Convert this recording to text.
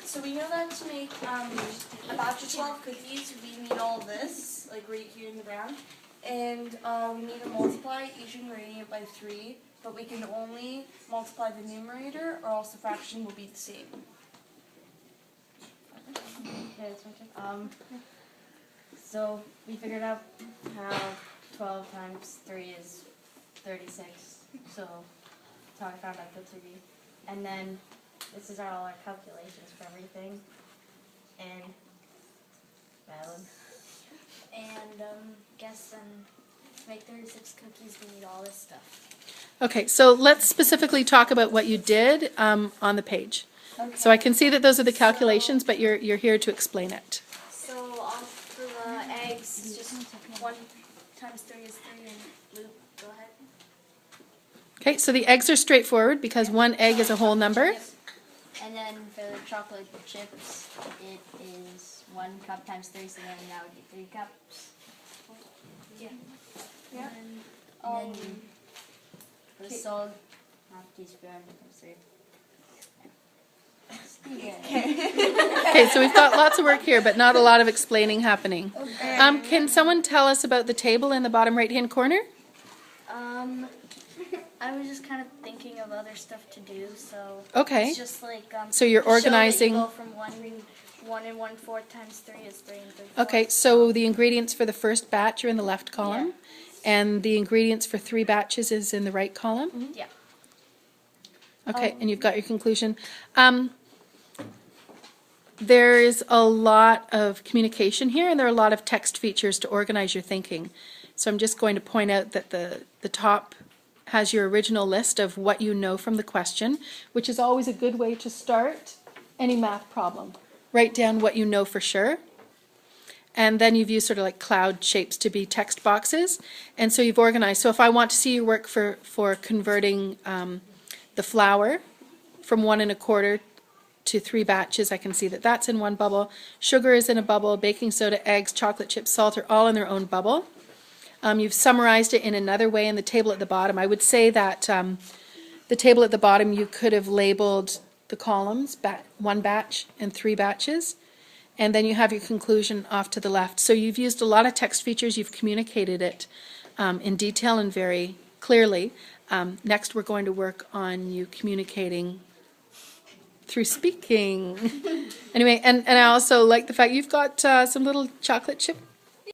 So we know that to make a batch of 12 cookies, we need all this, like right here in the ground. And we need to multiply each ingredient by 3, but we can only multiply the numerator or else the fraction will be the same. So we figured out how 12 times 3 is 36. So that's how I found out the 3. And then this is all our calculations for everything. And valid. And guess to make 36 cookies we need all this stuff. Okay, so let's specifically talk about what you did on the page. Okay. So I can see that those are the calculations, but you're here to explain it. So for the eggs, it's just 1 times 3 is 3, and Luke, go ahead. Okay, so the eggs are straightforward because one egg is a whole number. Yep. And then for the chocolate chips, it is 1 cup times 3, so then that would be 3 cups. Yeah. Yeah. And then for the salt, half teaspoon times 3. Okay, so we've got lots of work here, but not a lot of explaining happening. Can someone tell us about the table in the bottom right-hand corner? I was just kind of thinking of other stuff to do, so Okay. it's just like So you're to show that organizing. you go from 1 and 1/4 times 3 is 3 and 3/4. Okay, so the ingredients for the first batch are in the left column, and the ingredients for 3 batches is in the right column. Yeah. Okay, and you've got your conclusion. There is a lot of communication here, and there are a lot of text features to organize your thinking. So I'm just going to point out that the top has your original list of what you know from the question, which is always a good way to start any math problem. Write down what you know for sure. And then you've used sort of like cloud shapes to be text boxes. And so you've organized. So if I want to see your work for converting the flour from 1 1/4 to 3 batches, I can see that that's in one bubble. Sugar is in a bubble. Baking soda, eggs, chocolate chips, salt are all in their own bubble. You've summarized it in another way in the table at the bottom. I would say that the table at the bottom, you could have labeled the columns, 1 batch and 3 batches, and then you have your conclusion off to the left. So you've used a lot of text features. You've communicated it in detail and very clearly. Next, we're going to work on you communicating through speaking. Anyway, and I also like the fact you've got some little chocolate chip